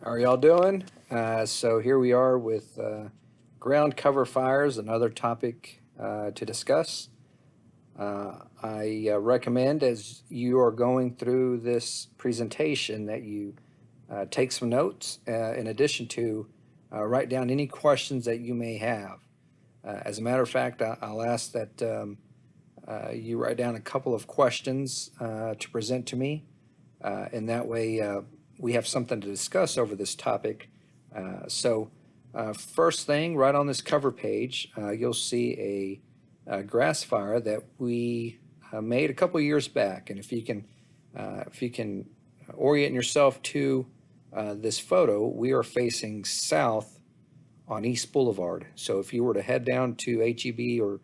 How are y'all doing? So here we are with ground cover fires, another topic to discuss. I recommend as you are going through this presentation that you take some notes in addition to write down any questions that you may have. As a matter of fact, I'll ask that you write down a couple of questions to present to me, and that way we have something to discuss over this topic. First thing, right on this cover page, you'll see a grass fire that we made a couple years back, and if you can orient yourself to this photo, we are facing south on East Boulevard. So if you were to head down to HEB or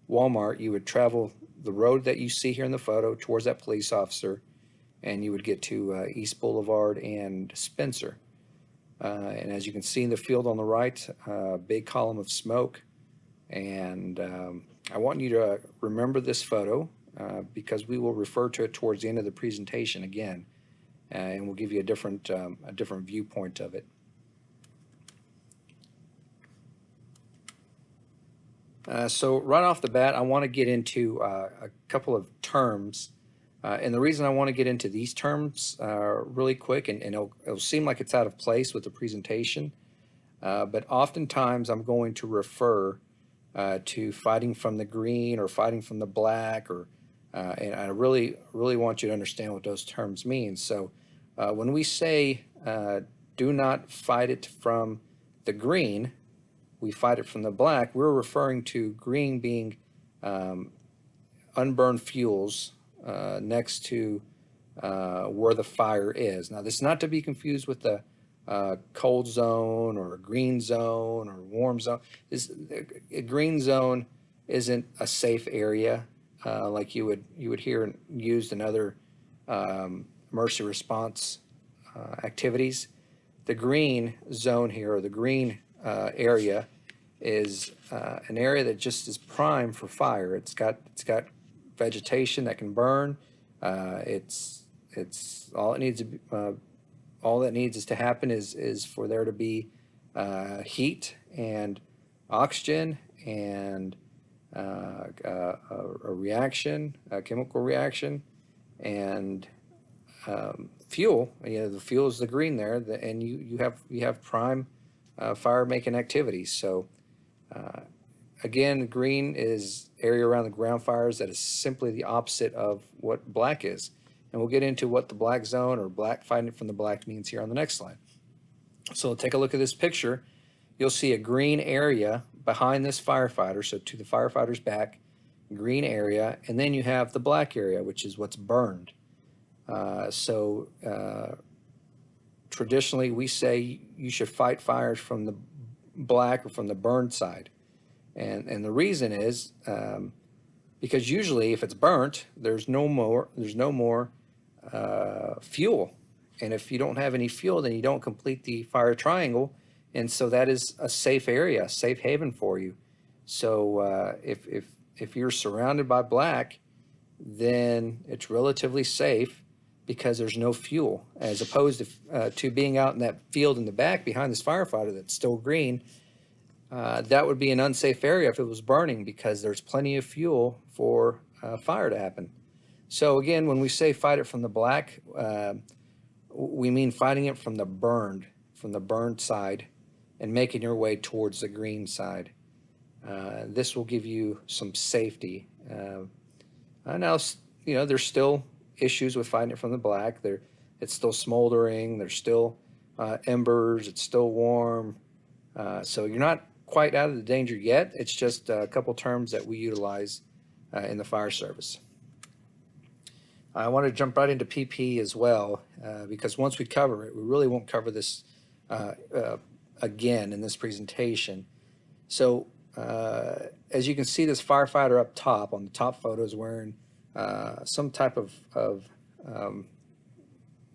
Walmart, you would travel the road that you see here in the photo towards that police officer, and you would get to East Boulevard and Spencer. And as you can see in the field on the right, big column of smoke. And I want you to remember this photo because we will refer to it towards the end of the presentation again, and we'll give you a different viewpoint of it. So right off the bat, I want to get into a couple of terms. And the reason I want to get into these terms really quick, and it'll seem like it's out of place with the presentation, but oftentimes I'm going to refer to fighting from the green or fighting from the black, and I really want you to understand what those terms mean. So when we say do not fight it from the green, we fight it from the black, we're referring to green being unburned fuels next to where the fire is. Now, this is not to be confused with the cold zone or a green zone or warm zone. A green zone isn't a safe area like you would hear used in other emergency response activities. The green zone here, or the green area, is an area that just is prime for fire. It's got vegetation that can burn. It's all it needs to be, all that needs is to happen is for there to be heat and oxygen and a reaction, a chemical reaction, and fuel. The fuel is the green there, and you have prime fire making activities. So again, green is area around the ground fires that is simply the opposite of what black is. And we'll get into what the black zone or black fighting from the black means here on the next slide. So take a look at this picture. You'll see a green area behind this firefighter, so to the firefighter's back, green area, and then you have the black area, which is what's burned. Traditionally, we say you should fight fires from the black or from the burned side. And the reason is because usually if it's burnt, there's no more fuel. And if you don't have any fuel, then you don't complete the fire triangle. And so that is a safe area, a safe haven for you. So if you're surrounded by black, then it's relatively safe because there's no fuel, as opposed to being out in that field in the back behind this firefighter that's still green. That would be an unsafe area if it was burning because there's plenty of fuel for fire to happen. So again, when we say fight it from the black, we mean fighting it from the burned side and making your way towards the green side. This will give you some safety. Now, there's still issues with fighting it from the black. It's still smoldering. There's still embers. It's still warm. So you're not quite out of the danger yet. It's just a couple terms that we utilize in the fire service. I want to jump right into PP as well because once we cover it, we really won't cover this again in this presentation. So as you can see, this firefighter up top on the top photo is wearing some type of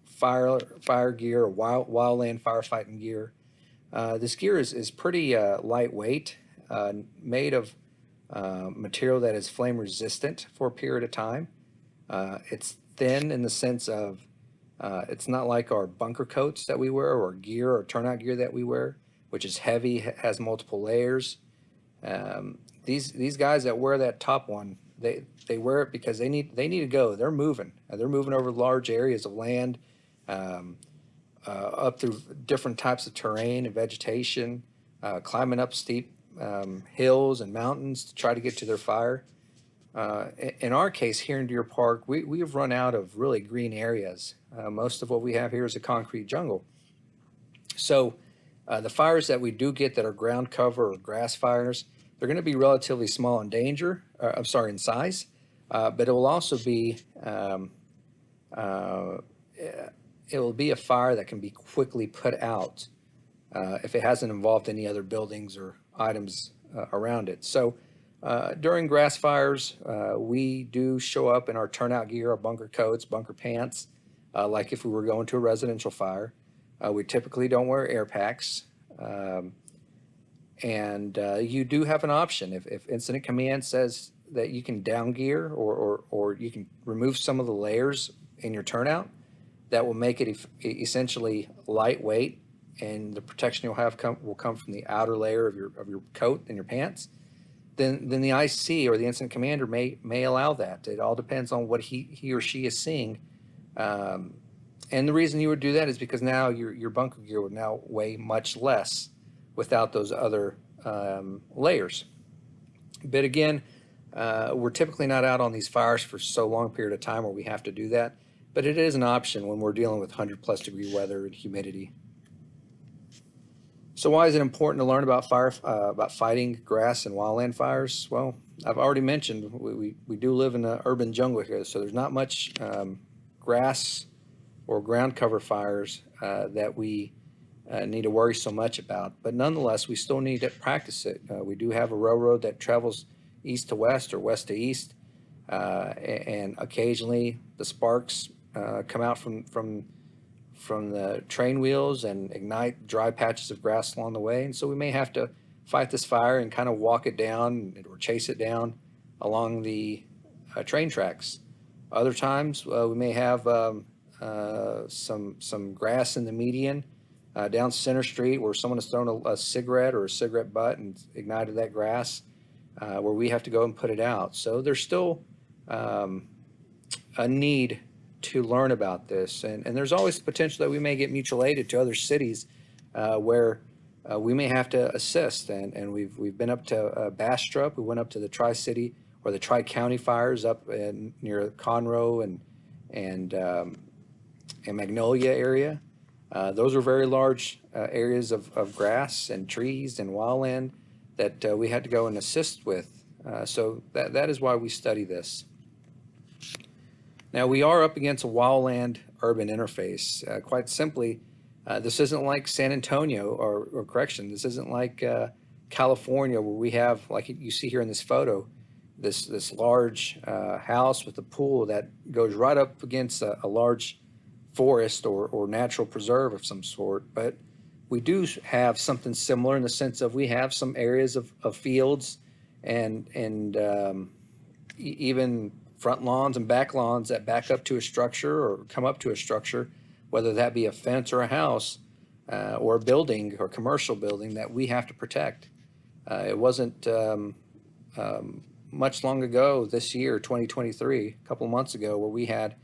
fire gear or wildland firefighting gear. This gear is pretty lightweight, made of material that is flame resistant for a period of time. It's thin in the sense of It's not like our bunker coats that we wear or gear or turnout gear that we wear, which is heavy, has multiple layers. These guys that wear that top one, they wear it because they need to go. They're moving. They're moving over large areas of land, um, up through different types of terrain and vegetation, climbing up steep hills and mountains to try to get to their fire. In our case, here in Deer Park, we have run out of really green areas. Most of what we have here is a concrete jungle. So the fires that we do get that are ground cover or grass fires, they're going to be relatively small in danger, I'm sorry, in size, but it will also be uh, it will be a fire that can be quickly put out if it hasn't involved any other buildings or items around it. So during grass fires, we do show up in our turnout gear, our bunker coats, bunker pants, like if we were going to a residential fire. We typically don't wear air packs. Um, and you do have an option. If Incident Command says that you can down gear or you can remove some of the layers in your turnout, that will make it essentially lightweight, and the protection you'll have will come from the outer layer of your coat and your pants. Then the IC or the incident commander may allow that. It all depends on what he or she is seeing. Um, and the reason you would do that is because now your bunker gear would now weigh much less without those other layers. But again, we're typically not out on these fires for so long period of time where we have to do that. But it is an option when we're dealing with 100+ degree weather and humidity. So why is it important to learn about fighting grass and wildland fires? Well, I've already mentioned we do live in an urban jungle here, so there's not much grass or ground cover fires that we need to worry so much about. But nonetheless, we still need to practice it. We do have a railroad that travels east to west or west to east, and occasionally the sparks come out from the train wheels and ignite dry patches of grass along the way. And so we may have to fight this fire and kind of walk it down or chase it down along the train tracks. Other times we may have some grass in the median down Center Street where someone has thrown a cigarette or a cigarette butt and ignited that grass, where we have to go and put it out. So there's still a need to learn about this, and there's always the potential that we may get mutual aided to other cities where we may have to assist. And we've been up to Bastrop. We went up to the Tri-City or the Tri-County fires up near Conroe and Magnolia area. Those are very large areas of grass and trees and wildland that we had to go and assist with. So that is why we study this. Now, we are up against a wildland urban interface. Quite simply, this isn't like San Antonio or correction, this isn't like California where we have, like you see here in this photo, this large house with a pool that goes right up against a large forest or natural preserve of some sort. But we do have something similar in the sense of we have some areas of fields and even front lawns and back lawns that back up to a structure or come up to a structure, whether that be a fence or a house or a building or commercial building that we have to protect. It wasn't much long ago this year, 2023, a couple of months ago, where we had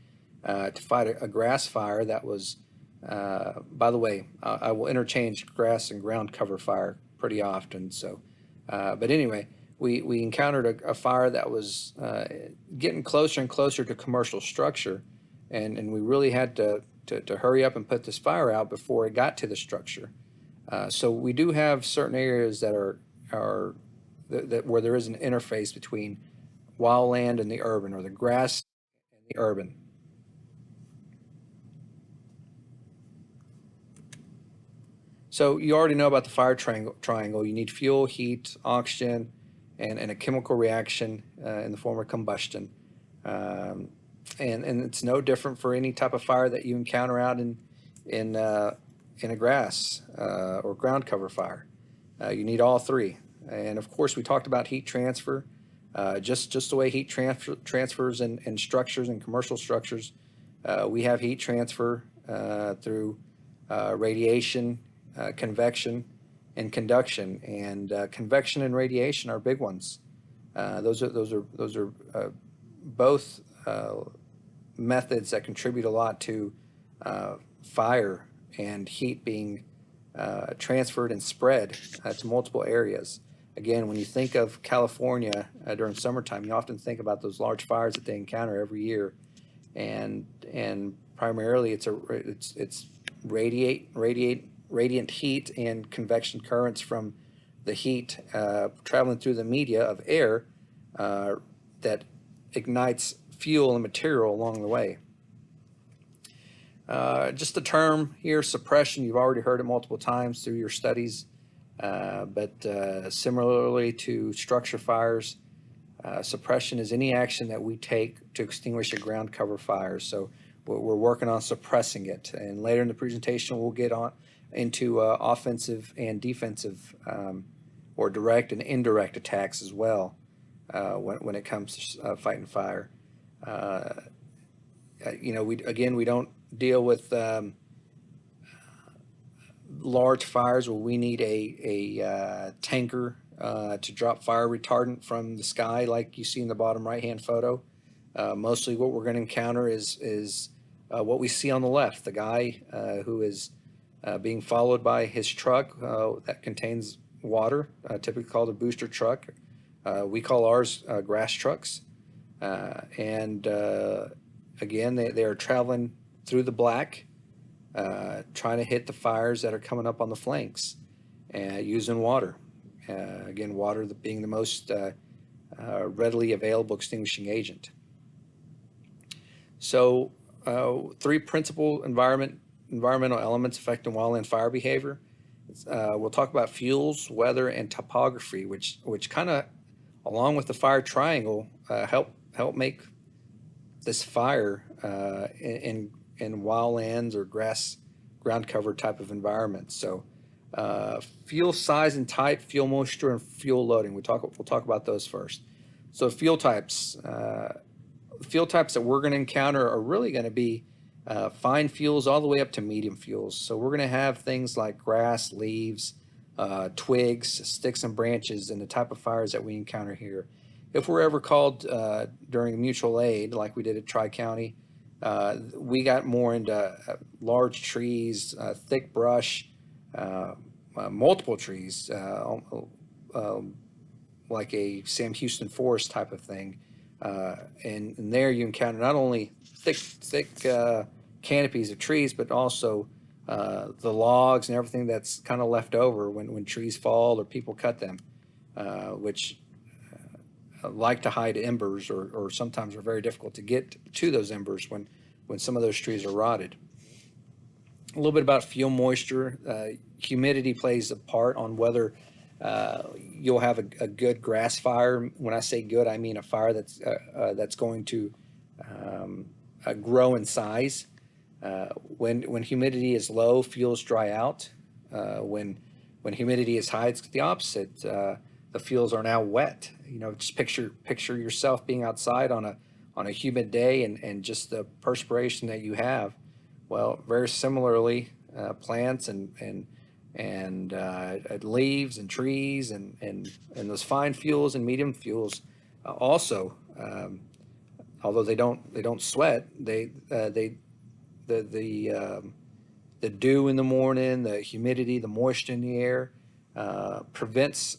to fight a grass fire that was, by the way, I will interchange grass and ground cover fire pretty often. So, but anyway, we encountered a fire that was getting closer and closer to commercial structure, and we really had to hurry up and put this fire out before it got to the structure. So we do have certain areas that are where there is an interface between wildland and the urban, or the grass and the urban. So you already know about the fire triangle. You need fuel, heat, oxygen, and a chemical reaction in the form of combustion. Um, and it's no different for any type of fire that you encounter out in a grass or ground cover fire. You need all three. And of course, we talked about heat transfer. Just the way heat transfers in structures and commercial structures, We have heat transfer through radiation, convection, and conduction. And convection and radiation are big ones. Those are both methods that contribute a lot to fire and heat being transferred and spread to multiple areas. Again, when you think of California during summertime, you often think about those large fires that they encounter every year, and primarily it's radiant heat and convection currents from the heat traveling through the media of air that ignites fuel and material along the way. Just the term here, suppression, you've already heard it multiple times through your studies, but similarly to structure fires, suppression is any action that we take to extinguish a ground cover fire. So we're working on suppressing it, and later in the presentation we'll get on into offensive and defensive or direct and indirect attacks as well when it comes to fighting fire. We don't deal with large fires where we need a tanker to drop fire retardant from the sky like you see in the bottom right hand photo. Mostly what we're going to encounter is what we see on the left, the guy who is being followed by his truck that contains water, typically called a booster truck. We call ours grass trucks. Again, they are traveling through the black, trying to hit the fires that are coming up on the flanks, using water. Again, water being the most readily available extinguishing agent. So, three principal environmental elements affecting wildland fire behavior. We'll talk about fuels, weather, and topography, which kind of, along with the fire triangle, help make this fire in wildlands or grass ground cover type of environments. So fuel size and type, fuel moisture, and fuel loading. We'll talk about those first. So fuel types. Fuel types that we're going to encounter are really going to be fine fuels all the way up to medium fuels. So we're going to have things like grass, leaves, twigs, sticks, and branches in the type of fires that we encounter here. If we're ever called during mutual aid, like we did at Tri-County, we got more into large trees, thick brush, multiple trees, like a Sam Houston forest type of thing. And there you encounter not only thick canopies of trees, but also the logs and everything that's kind of left over when trees fall or people cut them, which like to hide embers or sometimes are very difficult to get to those embers when some of those trees are rotted. A little bit about fuel moisture. Humidity plays a part on whether you'll have a good grass fire. When I say good, I mean a fire that's going to grow in size. When humidity is low, fuels dry out. When humidity is high, it's the opposite. The fuels are now wet. Just picture yourself being outside on a humid day and just the perspiration that you have. Well, very similarly, plants and leaves and trees and those fine fuels and medium fuels also, although they don't sweat, the dew in the morning, the humidity, the moisture in the air prevents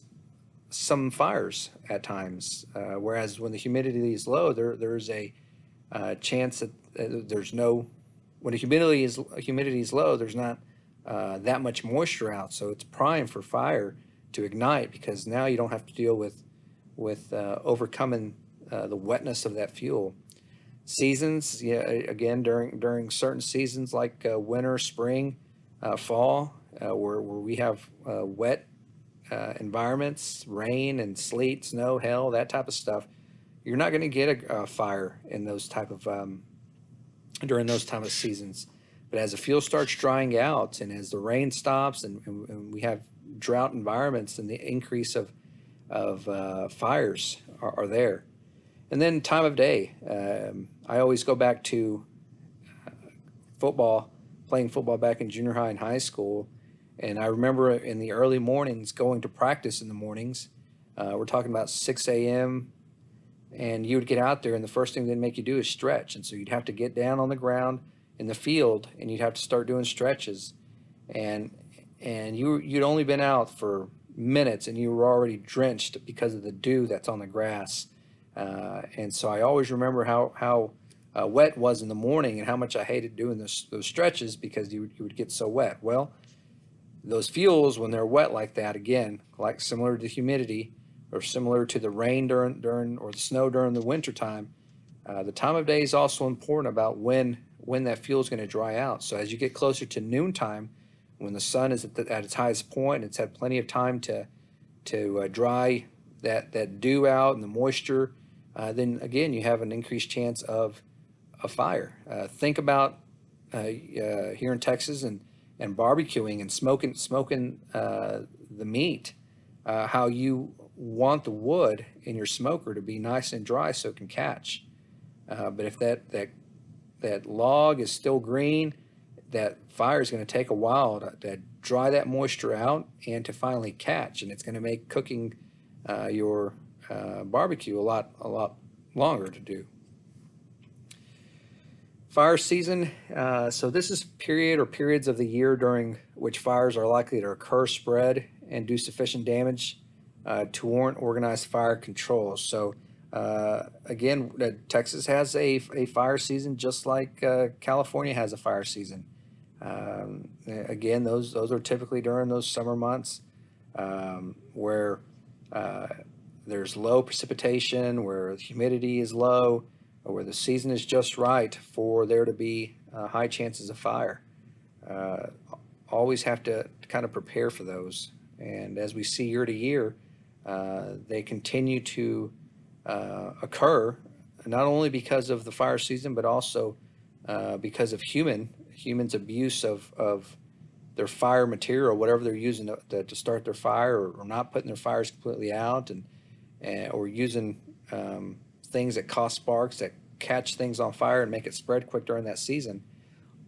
some fires at times. Whereas when the humidity is low, there's a chance that there's no. When the humidity is low, there's not that much moisture out, so it's prime for fire to ignite because now you don't have to deal with overcoming the wetness of that fuel. Seasons, again during certain seasons like winter, spring, fall, where we have wet environments, rain and sleet, snow, hail, that type of stuff, you're not going to get a fire in those type of during those time of seasons. But as the fuel starts drying out and as the rain stops and we have drought environments, then the increase of fires are there. And then time of day. I always go back to football, playing football back in junior high and high school. And I remember in the early mornings going to practice in the mornings. We're talking about 6 a.m. And you would get out there, and the first thing they'd make you do is stretch. And so you'd have to get down on the ground in the field, and you'd have to start doing stretches. And you'd only been out for minutes, and you were already drenched because of the dew that's on the grass. And so I always remember how wet it was in the morning, and how much I hated doing those stretches because you would get so wet. Well, those fuels, when they're wet like that, again, like similar to humidity or similar to the rain during or the snow during the winter time, the time of day is also important about when that fuel is going to dry out. So as you get closer to noontime, when the sun is at its highest point, it's had plenty of time to dry that dew out and the moisture, then again you have an increased chance of a fire. Think about here in Texas and barbecuing and smoking the meat, how you want the wood in your smoker to be nice and dry so it can catch. But if that log is still green, that fire is going to take a while to dry that moisture out and to finally catch, and it's going to make cooking your barbecue a lot longer to do. Fire season. So this is period or periods of the year during which fires are likely to occur, spread, and do sufficient damage to warrant organized fire control. So again, Texas has a fire season just like California has a fire season. Again, those are typically during those summer months where there's low precipitation, where humidity is low, or where the season is just right for there to be high chances of fire. Always have to kind of prepare for those. And as we see year to year, they continue to occur, not only because of the fire season, but also because of humans' abuse of their fire material, whatever they're using to start their fire, or not putting their fires completely out, or using things that cause sparks that catch things on fire and make it spread quick during that season.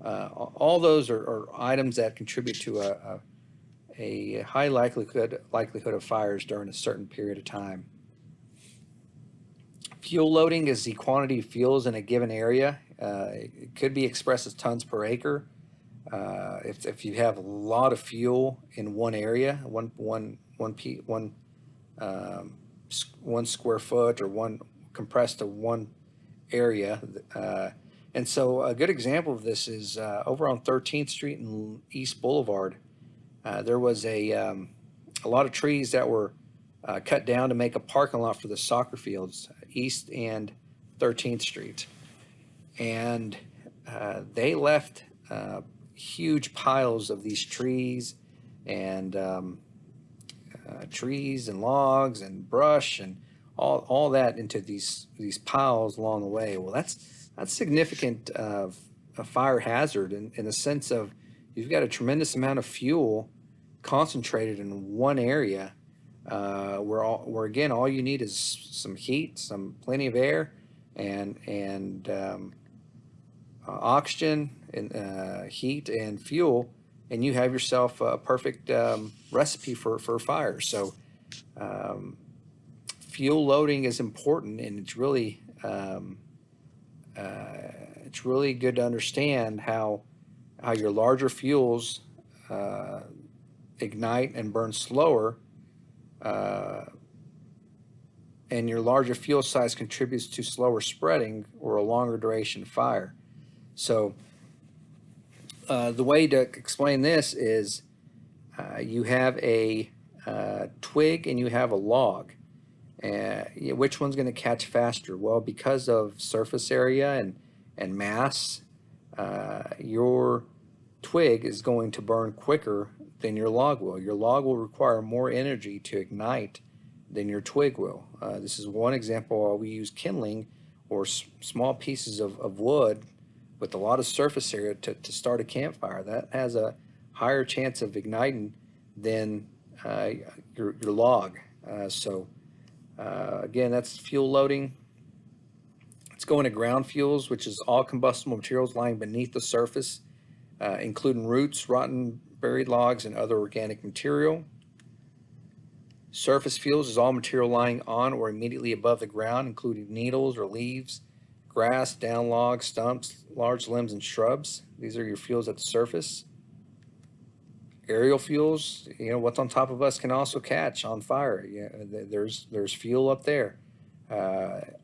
All those are items that contribute to a high likelihood of fires during a certain period of time. Fuel loading is the quantity of fuels in a given area. It could be expressed as tons per acre. If you have a lot of fuel in one area, one square foot, or one compressed to one area. And so a good example of this is over on 13th Street and East Boulevard. There was a lot of trees that were cut down to make a parking lot for the soccer fields, East and 13th Street. And they left huge piles of these trees and logs and brush and all that into these piles along the way. Well, that's significant of a fire hazard in the sense of you've got a tremendous amount of fuel concentrated in one area, where again all you need is some heat, plenty of air, and oxygen and heat and fuel, and you have yourself a perfect recipe for a fire. So fuel loading is important, and it's really good to understand how your larger fuels ignite and burn slower, and your larger fuel size contributes to slower spreading or a longer duration fire. So the way to explain this is you have a twig and you have a log. Which one's going to catch faster? Well, because of surface area and mass, your twig is going to burn quicker than your log will. Your log will require more energy to ignite than your twig will. This is one example. We use kindling, or small pieces of wood with a lot of surface area to start a campfire. That has a higher chance of igniting than your log. Again, that's fuel loading. It's go into ground fuels, which is all combustible materials lying beneath the surface, including roots, rotten buried logs, and other organic material. Surface fuels is all material lying on or immediately above the ground, including needles or leaves, grass, down logs, stumps, large limbs, and shrubs. These are your fuels at the surface. Aerial fuels, what's on top of us can also catch on fire. There's fuel up there.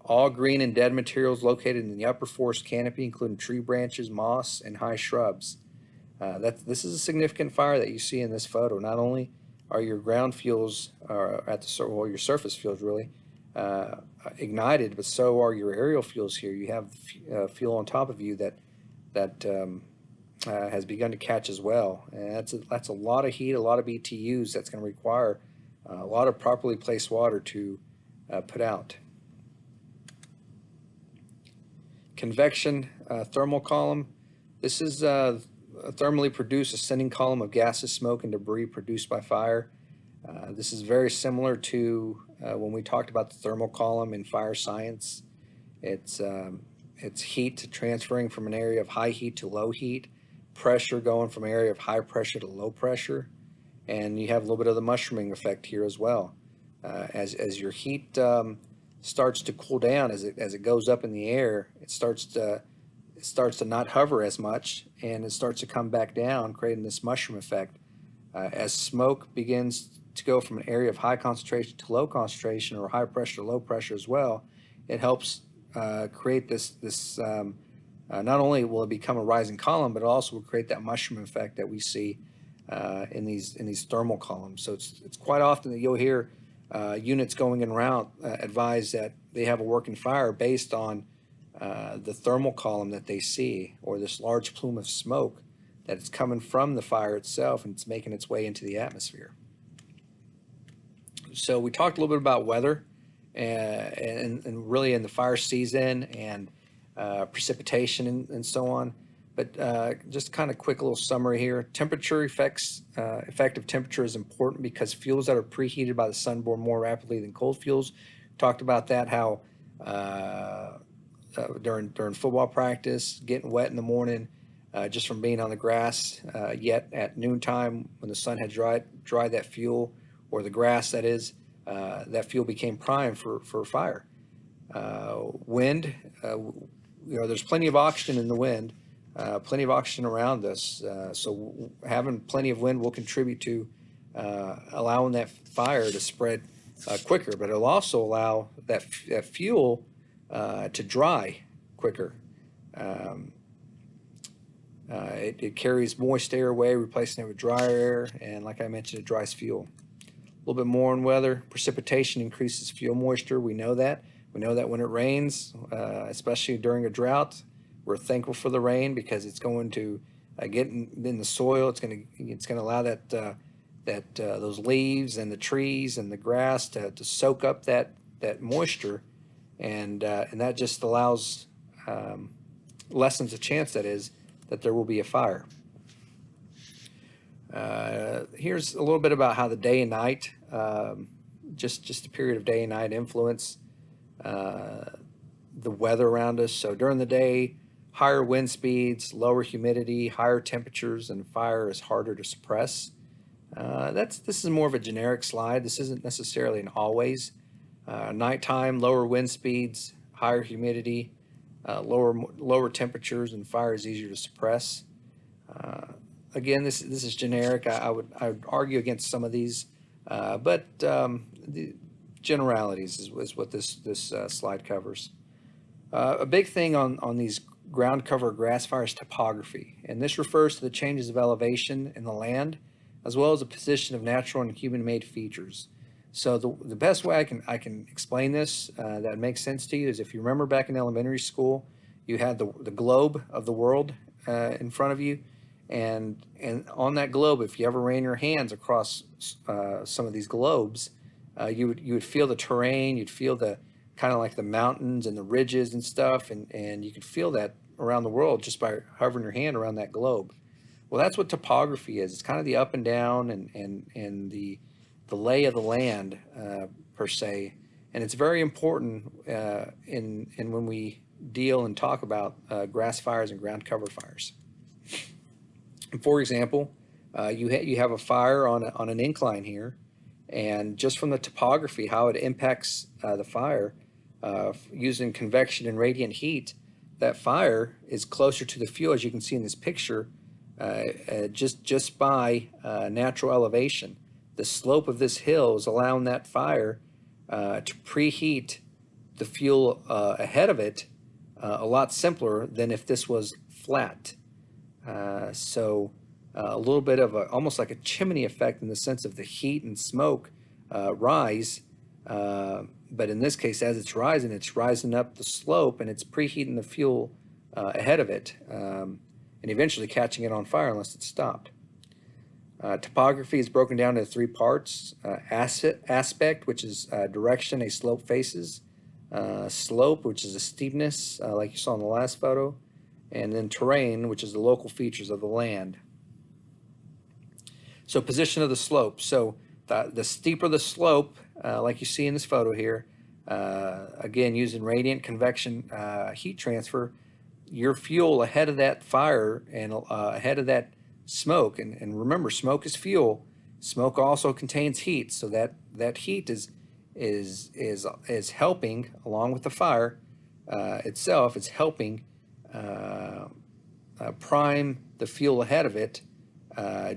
All green and dead materials located in the upper forest canopy, including tree branches, moss, and high shrubs. This is a significant fire that you see in this photo. Not only are your ground fuels your surface fuels really ignited, but so are your aerial fuels here. You have fuel on top of you that has begun to catch as well, and that's a lot of heat, a lot of BTUs. That's going to require a lot of properly placed water to put out. Convection thermal column. This is a thermally produced ascending column of gases, smoke, and debris produced by fire. This is very similar to when we talked about the thermal column in fire science. It's heat transferring from an area of high heat to low heat, pressure going from an area of high pressure to low pressure, and you have a little bit of the mushrooming effect here as well. As your heat starts to cool down, as it goes up in the air, it starts to not hover as much, and it starts to come back down, creating this mushroom effect. As smoke begins to go from an area of high concentration to low concentration, or high pressure to low pressure as well, it helps create this not only will it become a rising column, but it also will create that mushroom effect that we see in these thermal columns. So it's quite often that you'll hear units going in route advise that they have a working fire based on the thermal column that they see, or this large plume of smoke that is coming from the fire itself, and it's making its way into the atmosphere. So we talked a little bit about weather and really in the fire season and precipitation and so on. But just kind of quick little summary here. Temperature effective temperature is important because fuels that are preheated by the sun burn more rapidly than cold fuels. Talked about that, how during football practice, getting wet in the morning just from being on the grass, yet at noontime when the sun had dried that fuel, or the grass that is, that fuel became prime for fire. Wind, there's plenty of oxygen in the wind, plenty of oxygen around us, so having plenty of wind will contribute to allowing that fire to spread quicker, but it'll also allow that fuel to dry quicker. It carries moist air away, replacing it with drier air, and like I mentioned, it dries fuel. A little bit more on weather. Precipitation increases fuel moisture. We know that. We know that when it rains, especially during a drought, we're thankful for the rain because it's going to get in the soil. It's going to allow those leaves and the trees and the grass to soak up that moisture, and that just lessens the chance that there will be a fire. Here's a little bit about how the day and night, just a period of day and night influence the weather around us. So during the day, higher wind speeds, lower humidity, higher temperatures, and fire is harder to suppress. This is more of a generic slide. This isn't necessarily an always. Nighttime, lower wind speeds, higher humidity, lower temperatures, and fire is easier to suppress. Again, this is generic. I would argue against some of these, but the generalities is what this slide covers. A big thing on these ground cover grass fires, topography, and this refers to the changes of elevation in the land, as well as the position of natural and human-made features. So the best way I can explain this that makes sense to you is, if you remember back in elementary school, you had the globe of the world in front of you, and on that globe, if you ever ran your hands across some of these globes, you would feel the terrain, you'd feel the kind of like the mountains and the ridges and stuff, and you could feel that around the world just by hovering your hand around that globe. Well, that's what topography is. It's kind of the up and down and the lay of the land per se, and it's very important in when we deal and talk about grass fires and ground cover fires. For example, you have a fire on an incline here, and just from the topography, how it impacts the fire, using convection and radiant heat, that fire is closer to the fuel, as you can see in this picture, just by natural elevation. The slope of this hill is allowing that fire to preheat the fuel ahead of it a lot simpler than if this was flat. So a little bit of almost like a chimney effect in the sense of the heat and smoke rise. But in this case, as it's rising up the slope, and it's preheating the fuel ahead of it, and eventually catching it on fire unless it's stopped. Topography is broken down into three parts: aspect, which is direction a slope faces; slope, which is a steepness, like you saw in the last photo; and then terrain, which is the local features of the land. So position of the slope. So the steeper the slope, like you see in this photo here, again using radiant convection heat transfer, your fuel ahead of that fire and ahead of that smoke, and remember, smoke is fuel. Smoke also contains heat, so that heat is helping, along with the fire itself. It's helping prime the fuel ahead of it,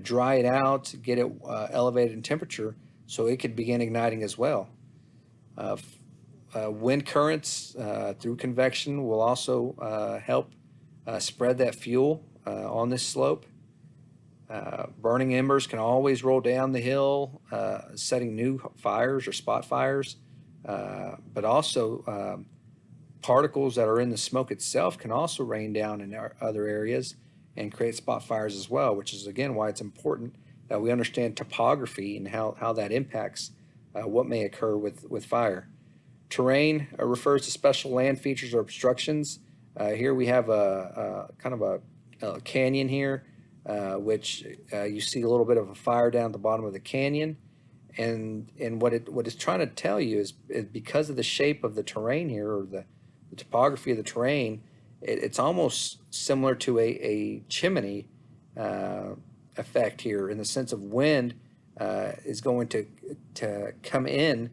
dry it out, get it elevated in temperature, so it could begin igniting as well. Wind currents through convection will also help spread that fuel on this slope. Burning embers can always roll down the hill, setting new fires or spot fires, but also particles that are in the smoke itself can also rain down in other areas and create spot fires as well, which is again why it's important that we understand topography and how that impacts what may occur with fire. Terrain refers to special land features or obstructions. Here we have a kind of a canyon here, which you see a little bit of a fire down at the bottom of the canyon, and what it's trying to tell you is because of the shape of the terrain here, or the topography of the terrain, it's almost similar to a chimney effect here, in the sense of wind is going to come in,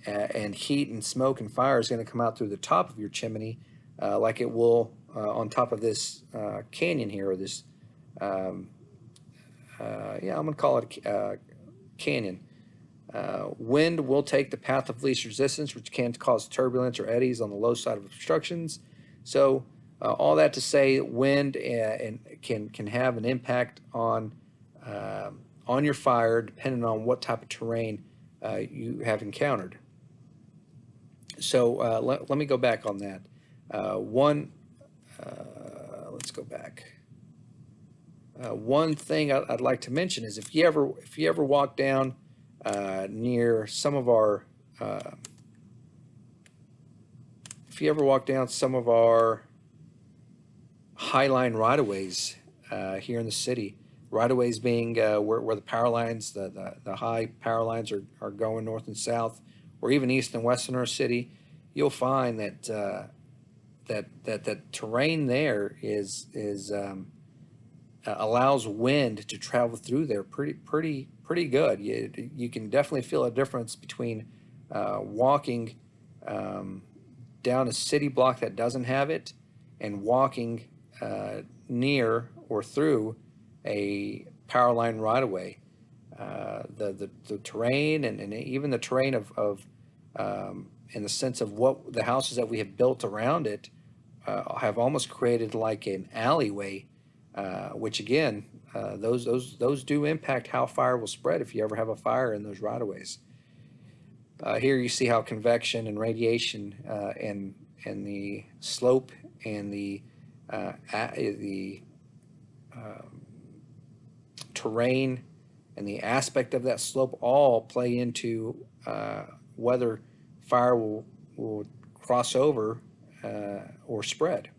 and heat and smoke and fire is going to come out through the top of your chimney, like it will on top of this canyon here, or this I'm going to call it a canyon. Wind will take the path of least resistance, which can cause turbulence or eddies on the low side of obstructions. So all that to say, wind can have an impact on your fire, depending on what type of terrain you have encountered. So let me go back on that. Let's go back. One thing I'd like to mention is if you ever walk down near some of our highline right-of-ways here in the city, right-of-ways being where the power lines, the high power lines are going north and south, or even east and west in our city, you'll find that that terrain there allows wind to travel through there pretty good. You can definitely feel a difference between walking down a city block that doesn't have it, and walking near or through a power line right away. The terrain and even the terrain of in the sense of what the houses that we have built around it have almost created like an alleyway, which again, those do impact how fire will spread if you ever have a fire in those right-of-ways. Here you see how convection and radiation and the slope and the terrain and the aspect of that slope all play into whether fire will cross over or spread.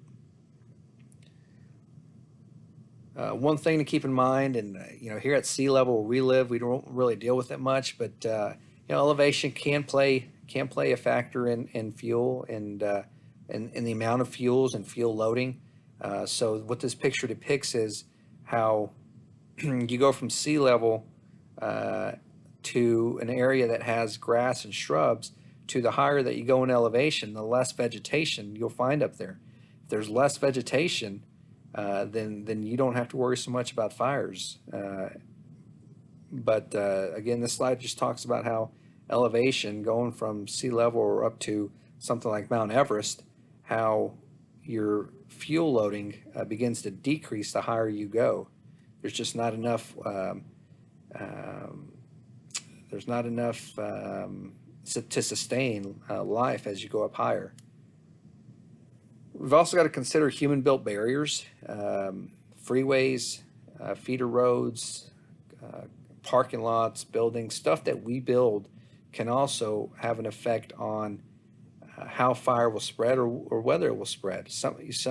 One thing to keep in mind, and here at sea level where we live, we don't really deal with it much, but elevation can play a factor in fuel, and in the amount of fuels and fuel loading. So what this picture depicts is how you go from sea level to an area that has grass and shrubs. To the higher that you go in elevation, the less vegetation you'll find up there. If there's less vegetation, then you don't have to worry so much about fires. But again, this slide just talks about how elevation, going from sea level or up to something like Mount Everest, how your fuel loading begins to decrease the higher you go. There's just not enough. There's not enough to sustain life as you go up higher. We've also got to consider human-built barriers, freeways, feeder roads, parking lots, buildings. Stuff that we build can also have an effect on how fire will spread or whether it will spread.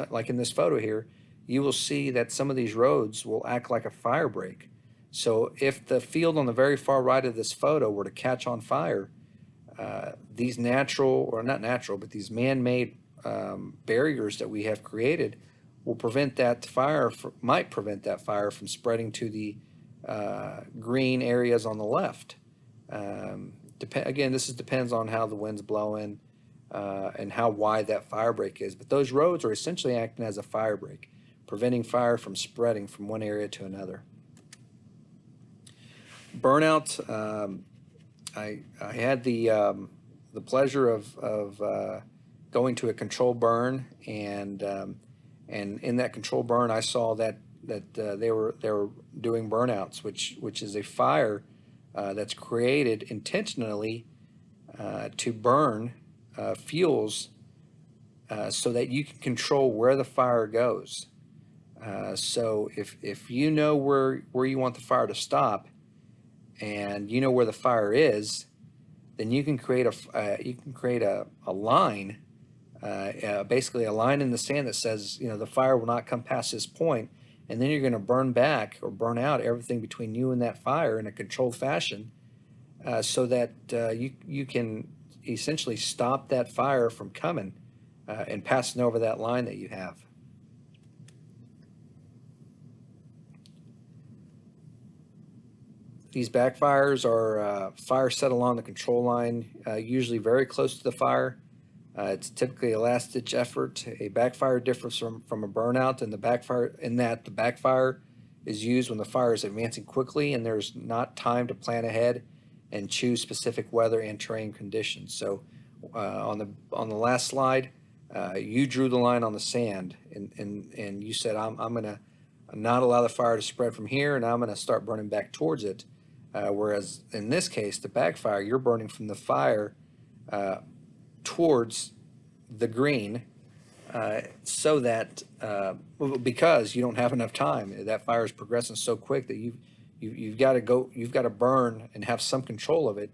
Like in this photo here, you will see that some of these roads will act like a fire break. So if the field on the very far right of this photo were to catch on fire, these natural, or not natural, but these man-made barriers that we have created will prevent that fire, might prevent that fire from spreading to the green areas on the left. Again, this depends on how the wind's blowing and how wide that fire break is. But those roads are essentially acting as a fire break, preventing fire from spreading from one area to another. Burnout. I had the pleasure of going to a controlled burn, and in that controlled burn, I saw that they were doing burnouts, which is a fire that's created intentionally to burn fuels so that you can control where the fire goes. So if you know where you want the fire to stop, and you know where the fire is, then you can create a line, basically a line in the sand that says, the fire will not come past this point, and then you're going to burn back or burn out everything between you and that fire in a controlled fashion, so that you can essentially stop that fire from coming and passing over that line that you have. These backfires are fires set along the control line, usually very close to the fire. It's typically a last-ditch effort. A backfire differs from a burnout, and the backfire is used when the fire is advancing quickly and there's not time to plan ahead and choose specific weather and terrain conditions. So on the last slide, you drew the line on the sand, and you said, I'm going to not allow the fire to spread from here, and I'm going to start burning back towards it. Whereas in this case, the backfire, you're burning from the fire towards the green, so that because you don't have enough time, that fire is progressing so quick that you've got to burn and have some control of it,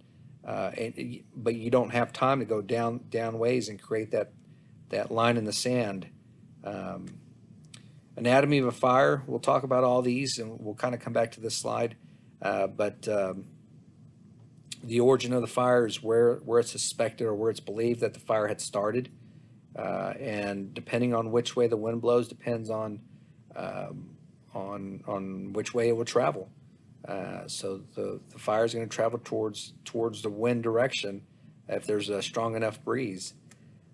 but you don't have time to go down ways and create that line in the sand. Anatomy of a fire. We'll talk about all these, and we'll kind of come back to this slide. But the origin of the fire is where it's suspected or where it's believed that the fire had started, and depending on which way the wind blows depends on which way it will travel. So the fire is going to travel towards the wind direction if there's a strong enough breeze.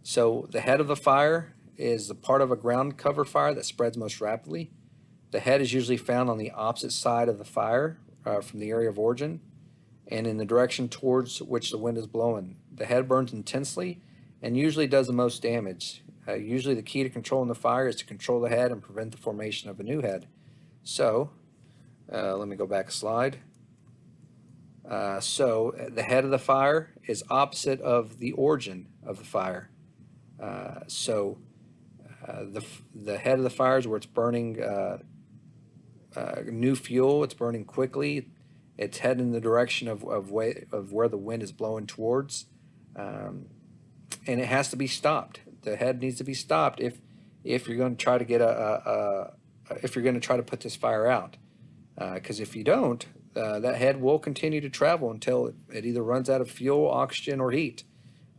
So the head of the fire is the part of a ground cover fire that spreads most rapidly. The head is usually found on the opposite side of the fire from the area of origin and in the direction towards which the wind is blowing. The head burns intensely and usually does the most damage. Usually the key to controlling the fire is to control the head and prevent the formation of a new head. So let me go back a slide. So the head of the fire is opposite of the origin of the fire. So the head of the fire is where it's burning new fuel. It's burning quickly. It's heading in the direction of where the wind is blowing towards, and it has to be stopped. The head needs to be stopped if you're going to try to get if you're going to try to put this fire out. Because if you don't, that head will continue to travel until it either runs out of fuel, oxygen, or heat.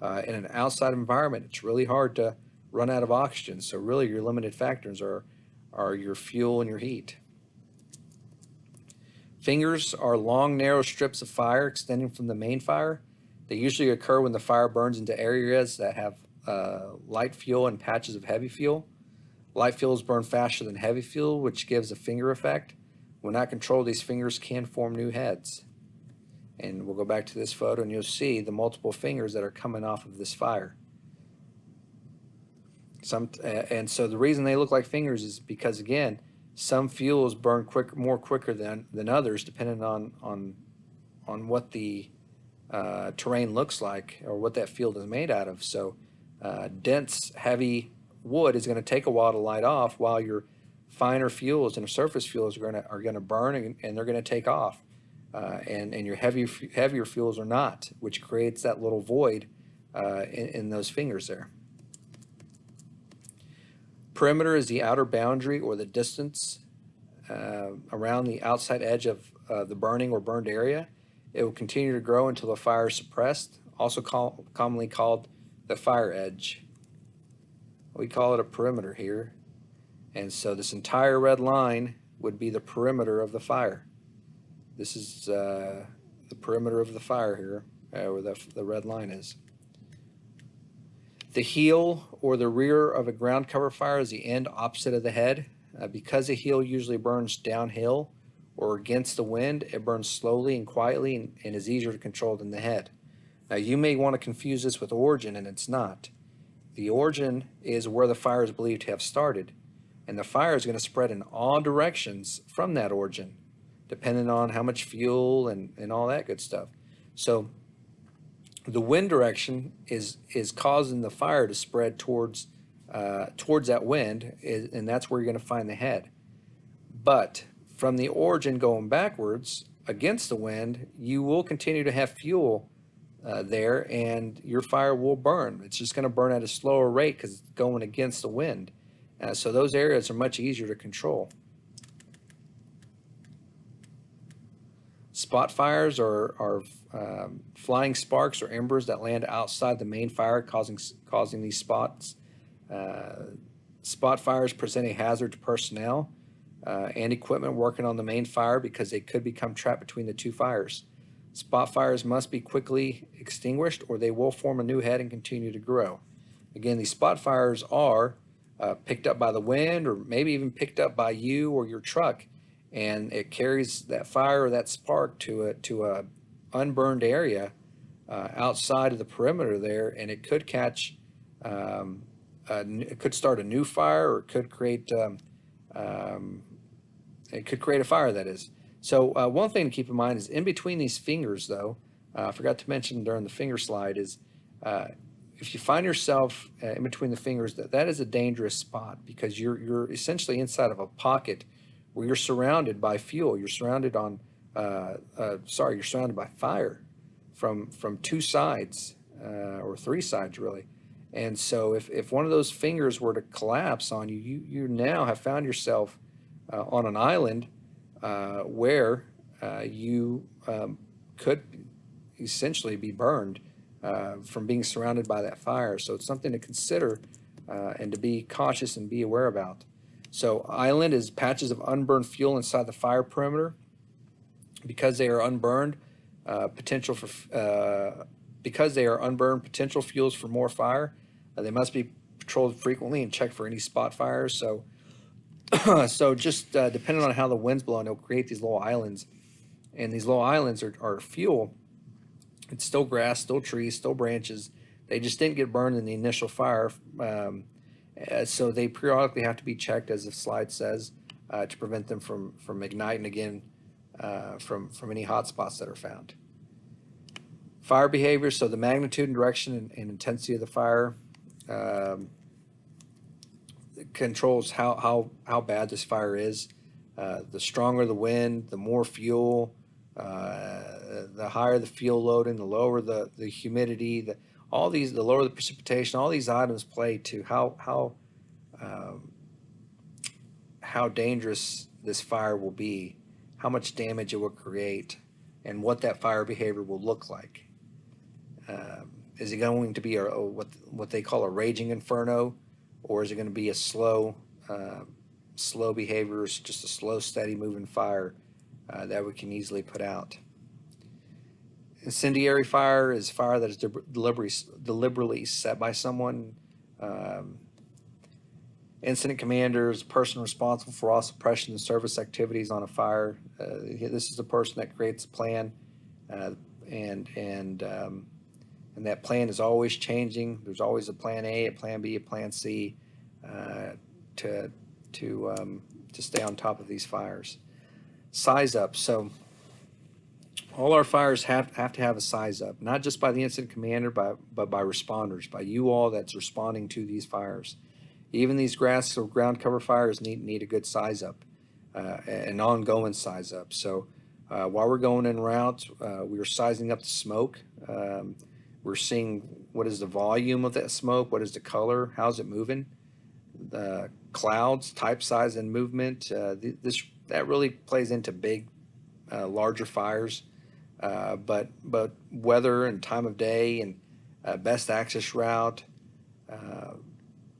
In an outside environment, it's really hard to run out of oxygen. So really your limited factors are your fuel and your heat. Fingers are long, narrow strips of fire extending from the main fire. They usually occur when the fire burns into areas that have light fuel and patches of heavy fuel. Light fuels burn faster than heavy fuel, which gives a finger effect. When not controlled, these fingers can form new heads. And we'll go back to this photo and you'll see the multiple fingers that are coming off of this fire. And so the reason they look like fingers is because, again, some fuels burn more quicker than others, depending on what the terrain looks like or what that field is made out of. So dense, heavy wood is going to take a while to light off, while your finer fuels and surface fuels are going to burn, and they're going to take off. And your heavier fuels are not, which creates that little void in those fingers there. Perimeter is the outer boundary or the distance around the outside edge of the burning or burned area. It will continue to grow until the fire is suppressed, also commonly called the fire edge. We call it a perimeter here. And so this entire red line would be the perimeter of the fire. This is the perimeter of the fire here, where the red line is. The heel or the rear of a ground cover fire is the end opposite of the head. Because the heel usually burns downhill or against the wind, it burns slowly and quietly and is easier to control than the head. Now you may want to confuse this with origin, and it's not. The origin is where the fire is believed to have started, and the fire is going to spread in all directions from that origin, depending on how much fuel and all that good stuff. So the wind direction is causing the fire to spread towards that wind, and that's where you're going to find the head. But from the origin going backwards against the wind, you will continue to have fuel there, and your fire will burn. It's just going to burn at a slower rate because it's going against the wind. So those areas are much easier to control. Spot fires are flying sparks or embers that land outside the main fire, causing these spots. Spot fires present a hazard to personnel and equipment working on the main fire because they could become trapped between the two fires. Spot fires must be quickly extinguished or they will form a new head and continue to grow. Again, these spot fires are picked up by the wind, or maybe even picked up by you or your truck, and it carries that fire or that spark to a unburned area outside of the perimeter there, and it could catch, it could start a new fire, or it could create a fire, that is. So one thing to keep in mind is in between these fingers, though, I forgot to mention during the finger slide, is if you find yourself in between the fingers, that is a dangerous spot, because you're essentially inside of a pocket where you're surrounded by fuel. You're surrounded you're surrounded by fire from two sides, or three sides really. And so if one of those fingers were to collapse on you, you now have found yourself on an island where you could essentially be burned from being surrounded by that fire. So it's something to consider and to be cautious and be aware about. So island is patches of unburned fuel inside the fire perimeter. Because they are unburned, potential fuels for more fire. They must be patrolled frequently and checked for any spot fires. So so just depending on how the wind's blowing, it'll create these little islands, and these little islands are fuel. It's still grass, still trees, still branches. They just didn't get burned in the initial fire, so they periodically have to be checked, as the slide says, to prevent them from igniting again from any hot spots that are found. Fire behavior, so the magnitude and direction and intensity of the fire controls how bad this fire is. The stronger the wind, the more fuel, the higher the fuel loading, the lower the humidity, the lower the precipitation. All these items play to how dangerous this fire will be, how much damage it will create, and what that fire behavior will look like. Is it going to be what they call a raging inferno, or is it going to be a slow, slow behavior, just a slow, steady moving fire that we can easily put out? Incendiary fire is fire that is deliberately set by someone. Um, Incident commander is a person responsible for all suppression and service activities on a fire. This is the person that creates a plan, uh, and and um, and that plan is always changing. There's always a plan A, a plan B, a plan C, uh, to to stay on top of these fires. Size up. So all our fires have to have a size up, not just by the incident commander, but by responders, by you all that's responding to these fires. Even these grass or ground cover fires need a good size up, an ongoing size up. So while we're going en route, we are sizing up the smoke. We're seeing what is the volume of that smoke, what is the color, how's it moving, the clouds, type, size, and movement. That really plays into big, larger fires. But weather and time of day and best access route,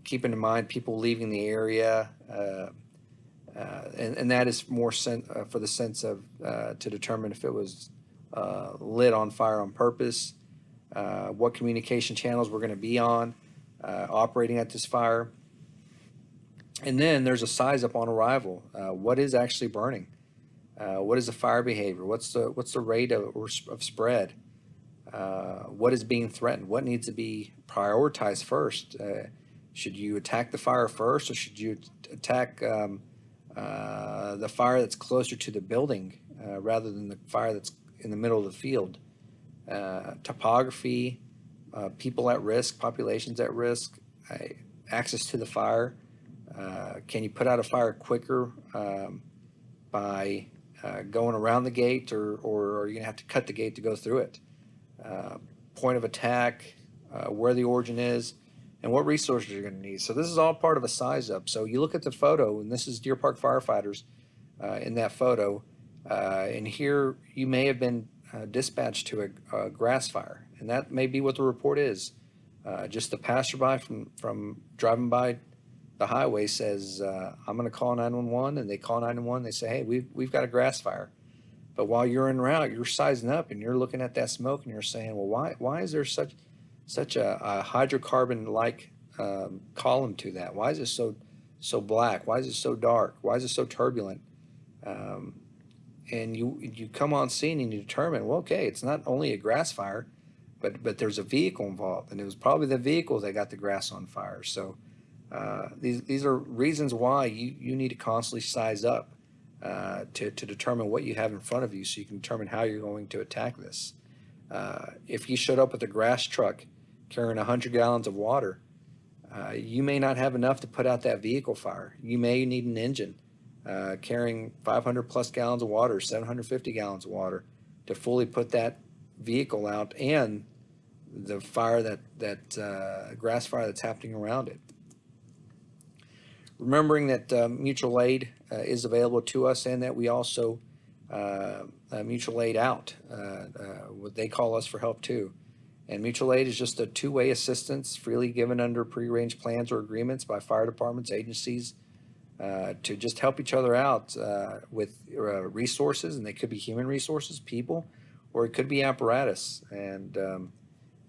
keeping in mind people leaving the area, and that is more for the sense of to determine if it was lit on fire on purpose, what communication channels we're going to be on operating at this fire. And then there's a size up on arrival. What is actually burning? What is the fire behavior? What's the rate of spread? What is being threatened? What needs to be prioritized first? Should you attack the fire first, or should you attack the fire that's closer to the building rather than the fire that's in the middle of the field? Topography, people at risk, populations at risk, access to the fire. Can you put out a fire quicker by going around the gate, or are you going to have to cut the gate to go through it? Point of attack, where the origin is, and what resources you're going to need. So this is all part of a size up. So you look at the photo, and this is Deer Park firefighters in that photo, and here you may have been dispatched to a grass fire, and that may be what the report is. Just the passerby from driving by the highway says, I'm going to call 911, and they call 911. They say, hey, we've got a grass fire. But while you're en route, you're sizing up and you're looking at that smoke and you're saying, well, why is there such a hydrocarbon-like column to that? Why is it so black? Why is it so dark? Why is it so turbulent? And you come on scene and you determine, well, okay, it's not only a grass fire, but there's a vehicle involved, and it was probably the vehicle that got the grass on fire. So these are reasons why you need to constantly size up to determine what you have in front of you, so you can determine how you're going to attack this. If you showed up with a grass truck carrying 100 gallons of water, you may not have enough to put out that vehicle fire. You may need an engine carrying 500 plus gallons of water, 750 gallons of water to fully put that vehicle out, and the fire that grass fire that's happening around it. Remembering that mutual aid is available to us, and that we also mutual aid out. What they call us for help too. And mutual aid is just a two-way assistance freely given under prearranged plans or agreements by fire departments, agencies, to just help each other out with resources, and they could be human resources, people, or it could be apparatus. And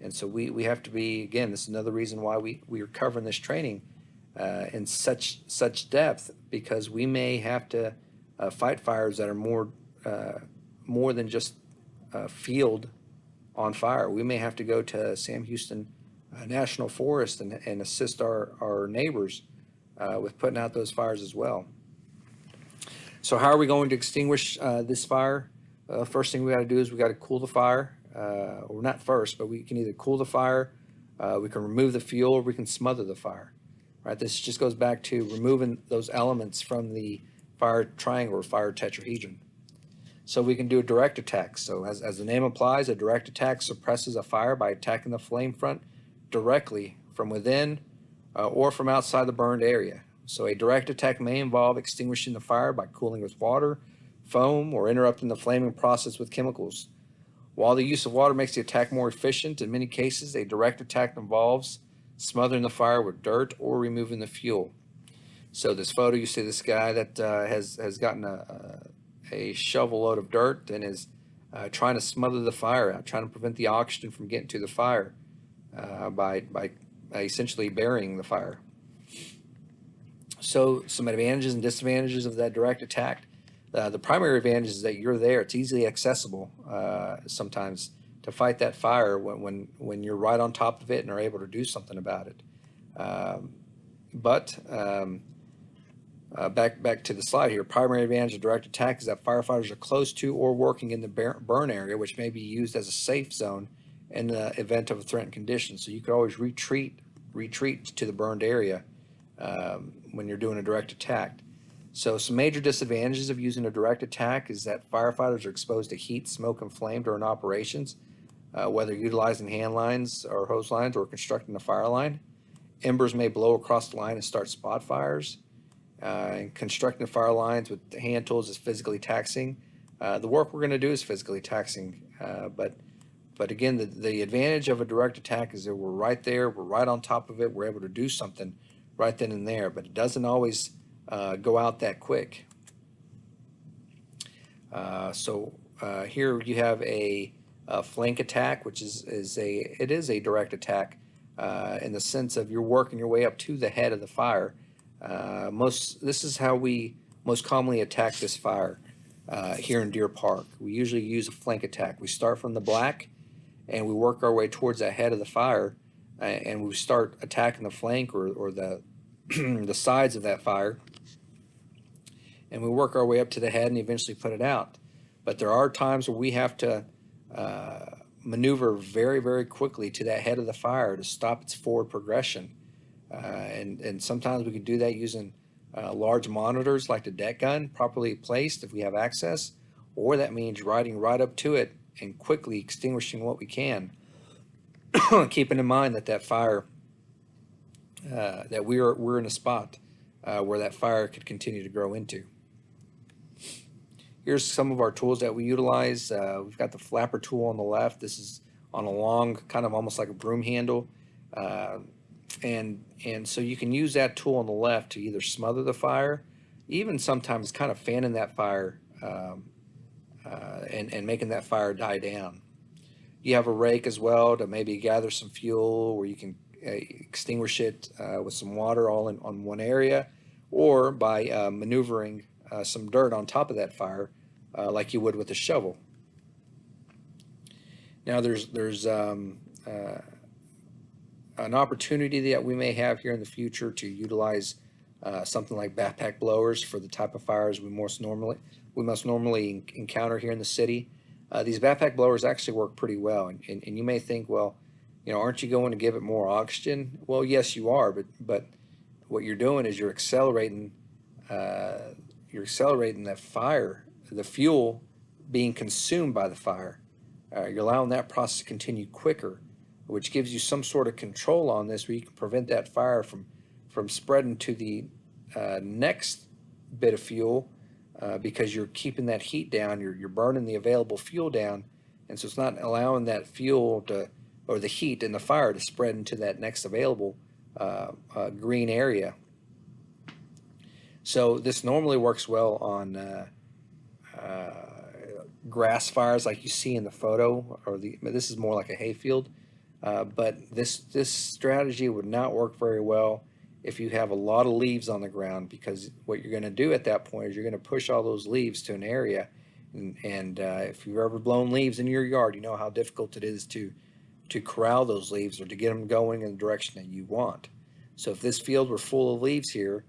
so we have to be, again, this is another reason why we are covering this training in such depth, because we may have to fight fires that are more than just field on fire. We may have to go to Sam Houston National Forest and assist our neighbors with putting out those fires as well. So how are we going to extinguish this fire? First thing we got to do is we got to cool the fire, or not first, but we can either cool the fire, we can remove the fuel, or we can smother the fire. Right? This just goes back to removing those elements from the fire triangle or fire tetrahedron. So we can do a direct attack. So as the name implies, a direct attack suppresses a fire by attacking the flame front directly from within or from outside the burned area. So a direct attack may involve extinguishing the fire by cooling with water, foam, or interrupting the flaming process with chemicals. While the use of water makes the attack more efficient, in many cases a direct attack involves smothering the fire with dirt, or removing the fuel. So this photo, you see this guy that has gotten a shovel load of dirt and is trying to smother the fire out, trying to prevent the oxygen from getting to the fire by essentially burying the fire. So some advantages and disadvantages of that direct attack. The primary advantage is that you're there. It's easily accessible sometimes to fight that fire when you're right on top of it and are able to do something about it. But back to the slide here. Primary advantage of direct attack is that firefighters are close to or working in the burn area, which may be used as a safe zone in the event of a threatened condition. So you could always retreat to the burned area when you're doing a direct attack. So some major disadvantages of using a direct attack is that firefighters are exposed to heat, smoke, and flame during operations, whether utilizing hand lines or hose lines or constructing a fire line. Embers may blow across the line and start spot fires. And constructing fire lines with hand tools is physically taxing. The work we're going to do is physically taxing, but again, the advantage of a direct attack is that we're right there, we're right on top of it, we're able to do something right then and there, but it doesn't always go out that quick. Here you have a flank attack, which is a direct attack in the sense of you're working your way up to the head of the fire. This is how we most commonly attack this fire here in Deer Park. We usually use a flank attack. We start from the black and we work our way towards the head of the fire, and we start attacking the flank or the the sides of that fire, and we work our way up to the head and eventually put it out. But there are times where we have to maneuver very, very quickly to that head of the fire to stop its forward progression. And sometimes we can do that using large monitors like the deck gun, properly placed if we have access, or that means riding right up to it and quickly extinguishing what we can, keeping in mind that fire, that we're in a spot where that fire could continue to grow into. Here's some of our tools that we utilize. We've got the flapper tool on the left. This is on a long, kind of almost like a broom handle. And so you can use that tool on the left to either smother the fire, even sometimes kind of fanning that fire and making that fire die down. You have a rake as well to maybe gather some fuel, where you can extinguish it with some water all on one area, or by maneuvering some dirt on top of that fire like you would with a shovel. Now there's an opportunity that we may have here in the future to utilize something like backpack blowers for the type of fires we must normally encounter here in the city. These backpack blowers actually work pretty well, and you may think, well, aren't you going to give it more oxygen? Well, yes, you are, but what you're doing is you're accelerating that fire, the fuel being consumed by the fire. You're allowing that process to continue quicker, which gives you some sort of control on this, where you can prevent that fire from spreading to the next bit of fuel, because you're keeping that heat down, you're burning the available fuel down, and so it's not allowing that fuel or the heat in the fire to spread into that next available green area. So this normally works well on grass fires like you see in the photo, this is more like a hayfield. But this strategy would not work very well if you have a lot of leaves on the ground, because what you're going to do at that point is you're going to push all those leaves to an area, and if you've ever blown leaves in your yard, you know how difficult it is to corral those leaves or to get them going in the direction that you want. So if this field were full of leaves here,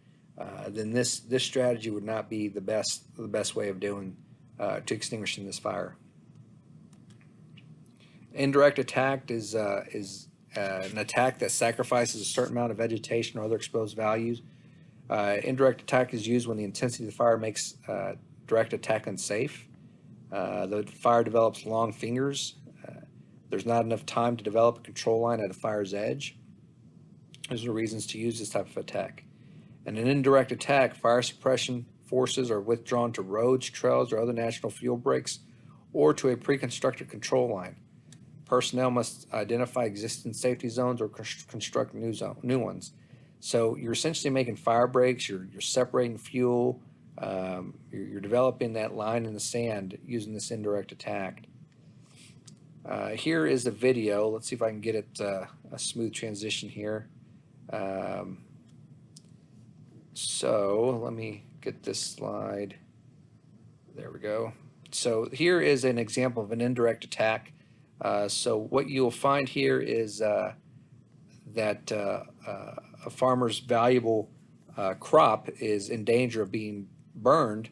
then this strategy would not be the best way of doing to extinguishing this fire. Indirect attack is an attack that sacrifices a certain amount of vegetation or other exposed values. Indirect attack is used when the intensity of the fire makes direct attack unsafe. The fire develops long fingers. There's not enough time to develop a control line at a fire's edge. Those are reasons to use this type of attack. In an indirect attack, fire suppression forces are withdrawn to roads, trails, or other national fuel breaks, or to a pre-constructed control line. personnel must identify existing safety zones or construct new ones. So you're essentially making fire breaks, you're separating fuel, you're developing that line in the sand using this indirect attack. Here is a video. Let's see if I can get it a smooth transition here. So let me get this slide. There we go. So here is an example of an indirect attack. So what you'll find here is that a farmer's valuable crop is in danger of being burned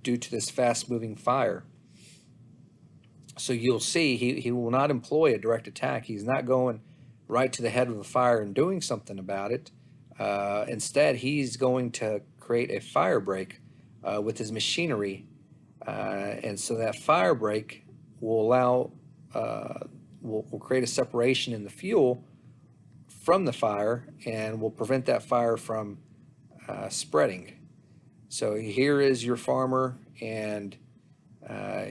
due to this fast-moving fire. So you'll see he will not employ a direct attack. He's not going right to the head of the fire and doing something about it. Instead, he's going to create a fire break with his machinery. And so that fire break will allow, will create a separation in the fuel from the fire and will prevent that fire from spreading. So here is your farmer, and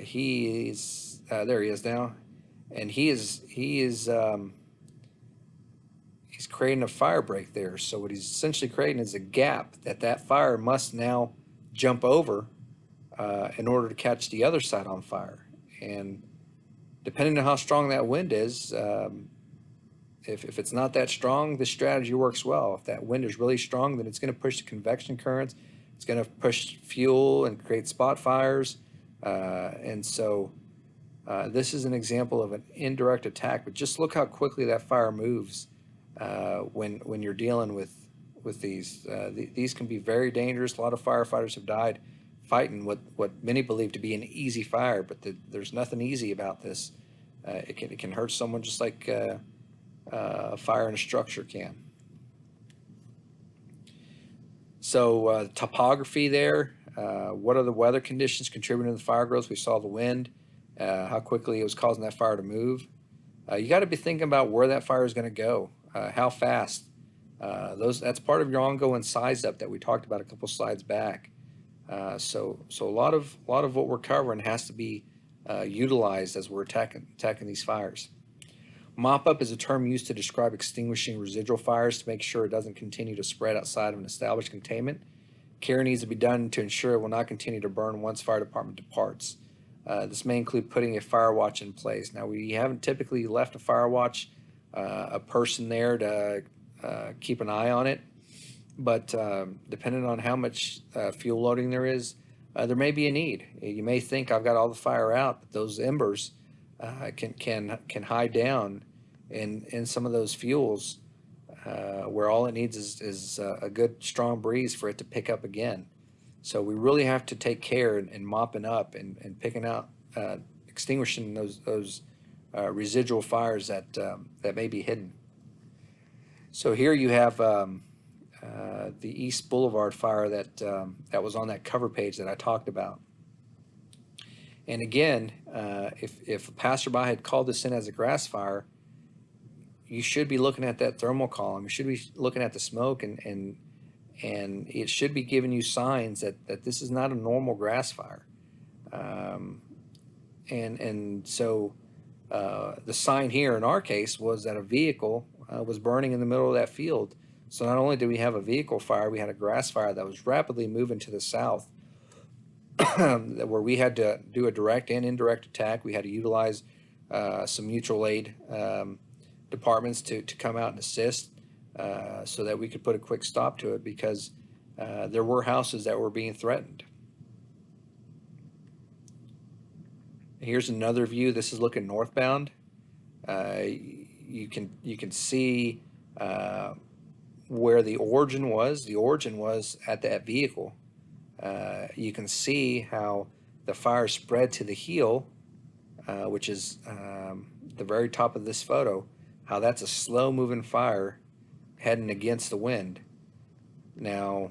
he's there he is now, and he's creating a fire break there. So what he's essentially creating is a gap that fire must now jump over in order to catch the other side on fire. And depending on how strong that wind is, if it's not that strong, this strategy works well. If that wind is really strong, then it's going to push the convection currents. It's going to push fuel and create spot fires. And so this is an example of an indirect attack. But just look how quickly that fire moves when you're dealing with these. These can be very dangerous. A lot of firefighters have died fighting what many believe to be an easy fire, but there's nothing easy about this. It can hurt someone just like a fire in a structure can. So topography there, what are the weather conditions contributing to the fire growth? We saw the wind, how quickly it was causing that fire to move. You got to be thinking about where that fire is going to go, how fast. That's part of your ongoing size up that we talked about a couple slides back. So a lot of what we're covering has to be utilized as we're attacking these fires. Mop-up is a term used to describe extinguishing residual fires to make sure it doesn't continue to spread outside of an established containment. Care needs to be done to ensure it will not continue to burn once fire department departs. This may include putting a fire watch in place. Now, we haven't typically left a fire watch, a person there to keep an eye on it, but depending on how much fuel loading there is, there may be a need. You may think I've got all the fire out, but those embers can hide down in some of those fuels where all it needs is a good strong breeze for it to pick up again. So we really have to take care in mopping up and picking out, extinguishing those residual fires that may be hidden. So here you have the East Boulevard fire that was on that cover page that I talked about. And again, if a passerby had called this in as a grass fire, you should be looking at that thermal column. You should be looking at the smoke, and it should be giving you signs that this is not a normal grass fire. And so the sign here in our case was that a vehicle was burning in the middle of that field. So not only did we have a vehicle fire, we had a grass fire that was rapidly moving to the south, where we had to do a direct and indirect attack. We had to utilize some mutual aid departments to come out and assist so that we could put a quick stop to it, because there were houses that were being threatened. Here's another view. This is looking northbound. You can see where the origin was. The origin was at that vehicle. You can see how the fire spread to the heel, which is the very top of this photo, how that's a slow-moving fire heading against the wind. Now,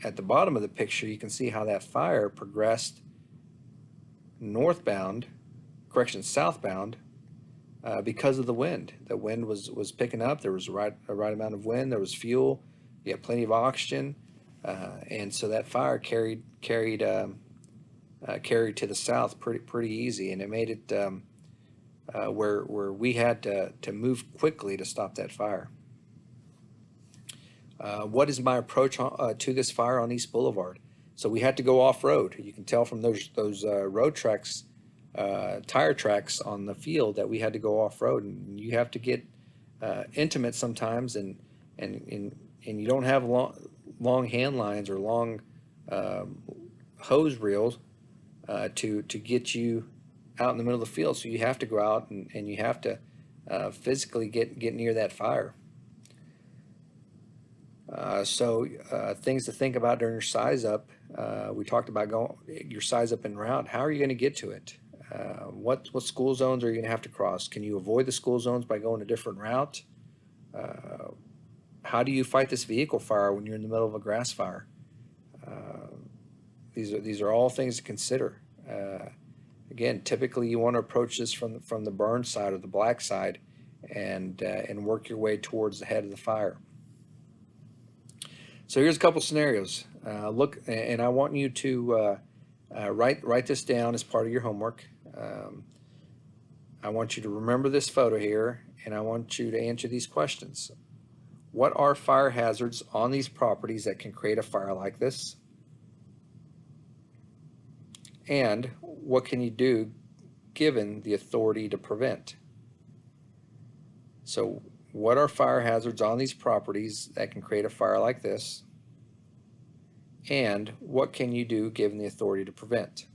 at the bottom of the picture, you can see how that fire progressed southbound, because of the wind. The wind was picking up. There was a right amount of wind. There was fuel. You had plenty of oxygen. And so that fire carried to the south pretty easy, and it made it where we had to move quickly to stop that fire. What is my approach to this fire on East Boulevard? So we had to go off-road. You can tell from those road tracks, tire tracks on the field that we had to go off-road, and you have to get intimate sometimes, and you don't have long hand lines or long hose reels to get you out in the middle of the field. So you have to go out and you have to physically get near that fire. Things to think about during your size up. We talked about your size up en route. How are you going to get to it? What school zones are you going to have to cross? Can you avoid the school zones by going a different route? How do you fight this vehicle fire when you're in the middle of a grass fire? These are all things to consider. Again, typically you want to approach this from the burn side or the black side, and work your way towards the head of the fire. So here's a couple scenarios. Look, and I want you to write this down as part of your homework. I want you to remember this photo here, and I want you to answer these questions. What are fire hazards on these properties that can create a fire like this? And what can you do given the authority to prevent? So what are fire hazards on these properties that can create a fire like this? And what can you do given the authority to prevent?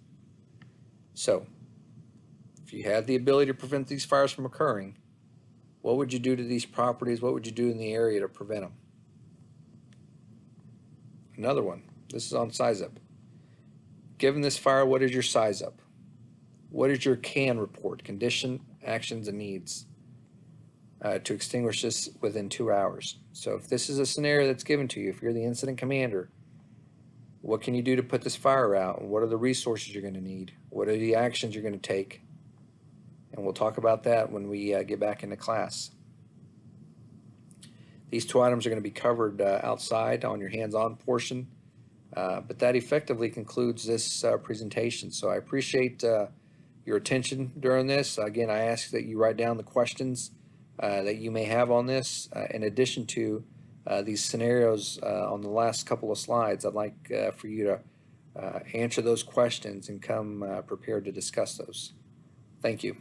So if you had the ability to prevent these fires from occurring, what would you do to these properties? What would you do in the area to prevent them? Another one. This is on size up. Given this fire, what is your size up? What is your CAN report, condition, actions, and needs, to extinguish this within 2 hours? So if this is a scenario that's given to you, if you're the incident commander, what can you do to put this fire out? What are the resources you're going to need? What are the actions you're going to take? And we'll talk about that when we get back into class. These two items are going to be covered outside on your hands-on portion, but that effectively concludes this presentation. So I appreciate your attention during this. Again, I ask that you write down the questions that you may have on this, in addition to these scenarios on the last couple of slides. I'd like for you to answer those questions and come prepared to discuss those. Thank you.